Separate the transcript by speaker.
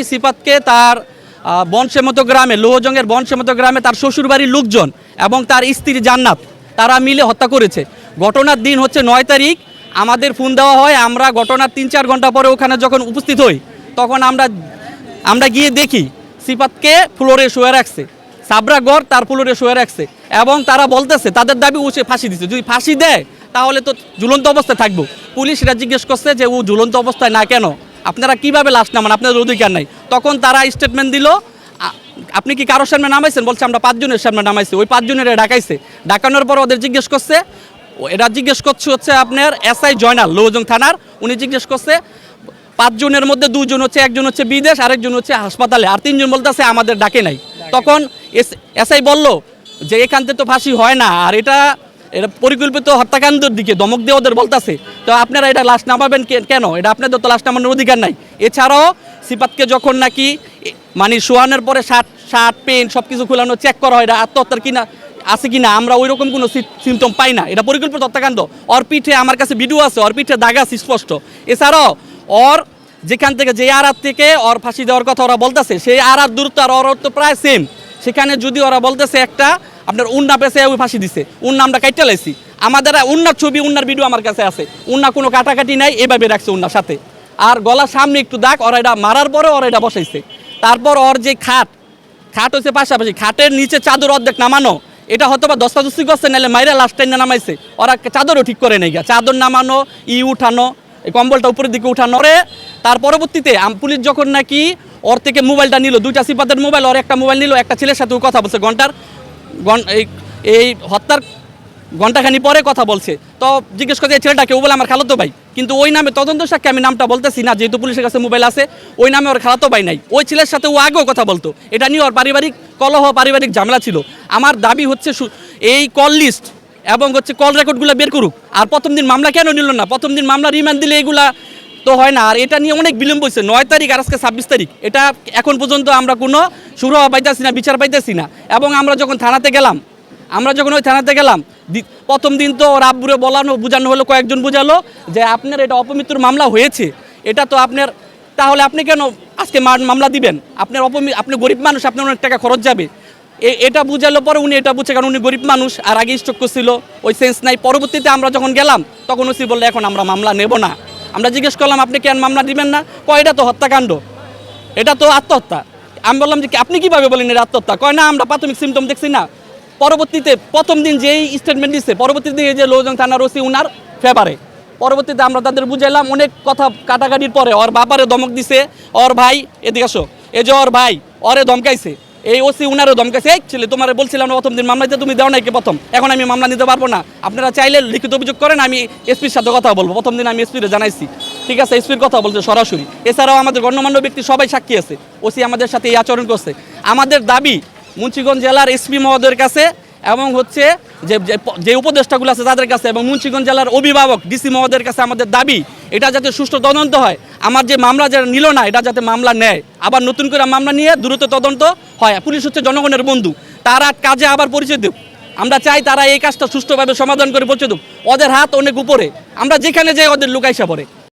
Speaker 1: সিফাতকে তার বনশেমতো গ্রামে লোহজংয়ের বনশেমতো গ্রামে তার শ্বশুরবাড়ির লোকজন এবং তার স্ত্রী জান্নাত তারা মিলে হত্যা করেছে। ঘটনার দিন হচ্ছে 9 তারিখ। আমাদের ফোন দেওয়া হয়, আমরা ঘটনার 3-4 ঘন্টা পরে ওখানে যখন উপস্থিত হই তখন আমরা গিয়ে দেখি সিফাতকে ফ্লোরে শুয়ে রাখছে, সাবরা গড় তার ফ্লোরে শুয়ে রাখছে এবং তারা বলতেছে তাদের দাবি ও সে ফাঁসি দিচ্ছে। যদি ফাঁসি দেয় তাহলে তো ঝুলন্ত অবস্থায় থাকবো। পুলিশরা জিজ্ঞেস করছে যে ও ঝুলন্ত অবস্থায় না কেন, আপনারা কিভাবে লাশ নামান, আপনাদের অধিকার নাই। তখন তারা স্টেটমেন্ট দিল, আপনি কি কারোর সামনে নামাইছেন? বলছে আমরা 5 জনের সামনে নামাইছি। ওই 5 জনের ডাকাইছে। ডাকানোর পর ওদের জিজ্ঞেস করছে, এরা জিজ্ঞেস করছে হচ্ছে আপনার এসআই জয়নাল লোহজং থানার, উনি জিজ্ঞেস করছে 5 জনের মধ্যে 2 জন হচ্ছে, একজন হচ্ছে বিদেশ, আরেকজন হচ্ছে হাসপাতালে, আর 3 জন বলতেছে আমাদের ডাকে নাই। তখন এসআই বলল যে এখান থেকে তো ফাঁসি হয় না, আর এটা পরিকল্পিত হত্যাকাণ্ডের দিকে ধমক দিয়ে ওদের বলতেছে, তো আপনারা এটা লাশ নামাবেন কেন? এটা আপনাদের তো লাশ নামানোর অধিকার নাই। এছাড়াও সিফাতকে যখন নাকি মানে শোয়ানোর পরে শার্ট পেন্ট সব কিছু খোলানো চেক করা হয়, এটা আত্মহত্যার কিনা আছে কিনা, আমরা ওই রকম কোনো সিমটম পাই না। এটা পরিকল্পিত হত্যাকাণ্ড। ওর পিঠে আমার কাছে ভিডিও আছে, ওর পিঠে দাগ আছে স্পষ্ট। এছাড়াও ওর যেখান থেকে যে আড়াত থেকে ওর ফাঁসি দেওয়ার কথা ওরা বলতেছে, সেই আড়াত দূরত্ব আর ওর তো প্রায় সেম। সেখানে যদি ওরা বলতেছে একটা আপনার উন্না পেছে ওই ফাঁসি দিছে, উন্না আমরা কাইটা লাইছি, আমাদের উন্নার ছবি উন্নার ভিডিও আমার কাছে আছে, উন্না কোনো কাটাকাটি নাই, এভাবে রাখছে উন্নার সাথে। আর গলার সামনে একটু দাগ, ওরা এটা মারার পরে ওরা এটা বসাইছে। তারপর ওর যে খাট হচ্ছে পাশাপাশি, খাটের নিচে চাদর অর্ধেক নামানো, এটা হয়তো বা দস্তাদস্তি করছে, নাহলে মাইরা লাস্ট টাইম নামাইছে। ওরা চাদরও ঠিক করে নেই, চাদর নামানো, উঠানো, এই কম্বলটা উপরের দিকে উঠানো। তার পরবর্তীতে পুলিশ যখন নাকি ওর থেকে মোবাইলটা নিল, 2টা সিফাতের মোবাইল, ওর একটা মোবাইল নিল, একটা ছেলের সাথেও কথা বলছে এই হত্যার ঘণ্টাখানি পরে কথা বলছে। তো জিজ্ঞেস করছে এই ছেলেটাকে, ও বলে আমার খালাতো ভাই, কিন্তু ওই নামে তদন্ত সাক্ষী আমি নামটা বলতেছি না, যেহেতু পুলিশের কাছে মোবাইল আছে, ওই নামে ওর খালাতো ভাই নাই। ওই ছেলের সাথে ও আগেও কথা বলতো, এটা নিয়ে ওর পারিবারিক কলহ, পারিবারিক ঝামেলা ছিল। আমার দাবি হচ্ছে এই কল লিস্ট এবং হচ্ছে কল রেকর্ডগুলো বের করুক। আর প্রথম দিন মামলা কেন নিল না? প্রথম দিন মামলা রিমান্ড দিলে এগুলা তো হয় না। আর এটা নিয়ে অনেক বিলম্ব হয়েছে, 9 তারিখ আর আজকে 26 তারিখ, এটা এখন পর্যন্ত আমরা কোনো শুরু পাইতেছি না, বিচার পাইতেছি না। এবং আমরা যখন ওই থানাতে গেলাম, প্রথম দিন তো রাব্বুরে বোঝানো হলো, কয়েকজন বোঝালো যে আপনার এটা অপমৃত্যুর মামলা হয়েছে, এটা তো আপনার, তাহলে আপনি কেন আজকে মামলা দিবেন? আপনি গরিব মানুষ, আপনার অনেক টাকা খরচ যাবে। এটা বুঝালো পরে উনি এটা বুঝছে, কারণ উনি গরিব মানুষ আর আগে স্ট্রোক করছিল, ওই সেন্স নাই। পরবর্তীতে আমরা যখন গেলাম তখন ওসি বললে এখন আমরা মামলা নেব না। আমরা জিজ্ঞেস করলাম আপনি কেন মামলা দিবেন না? কয় এটা তো হত্যাকাণ্ড, এটা তো আত্মহত্যা। আমি বললাম যে আপনি কীভাবে বলেন এটা আত্মহত্যা? কয় না আমরা প্রাথমিক সিমটম দেখছি না। পরবর্তীতে প্রথম দিন যেই স্টেটমেন্ট দিচ্ছে, পরবর্তীতে এই যে লোহজং থানার ওসি উনার ফেভারে, পরবর্তীতে আমরা তাদের বুঝাইলাম, অনেক কথা কাটাকাটির পরে ওর বাবারে ধমক দিছে, ওর ভাই এদিকে আসো, এই যে ওর ভাই ওরে ধমকাইছে, এই ওসি উনারও ধমকাইছে, এই ছেলে তোমার বলছিলাম প্রথম দিন মামলা দিতে, তুমি দেও নাই কে প্রথম, এখন আমি মামলা নিতে পারবো না, আপনারা চাইলে লিখিত অভিযোগ করেন, আমি এসপির সাথে কথা বলবো। প্রথম দিন আমি এসপিরে জানাইছি, ঠিক আছে, এসপির কথা বলছে সরাসরি। এছাড়াও আমাদের গণ্যমান্য ব্যক্তি সবাই সাক্ষী আছে, ওসি আমাদের সাথে এই আচরণ করছে। আমাদের দাবি মুন্সিগঞ্জ জেলার এসপি মহোদয়ের কাছে এবং হচ্ছে যে উপদেষ্টাগুলো আছে তাদের কাছে এবং মুন্সিগঞ্জ জেলার অভিভাবক ডিসি মহোদয়ের কাছে আমাদের দাবি, এটা যাতে সুষ্ঠু তদন্ত হয়। আমার যে মামলা যারা নিল না, এটা যাতে মামলা নেয়, আবার নতুন করে মামলা নিয়ে দ্রুত তদন্ত হয়। পুলিশ হচ্ছে জনগণের বন্ধু, তারা কাজে আবার পরিচয় দেব। আমরা চাই তারা এই কাজটা সুষ্ঠুভাবে সমাধান করে পরিচয় দেব। ওদের হাত অনেক উপরে, আমরা যেখানে যাই ওদের লুকাইসা পড়ে।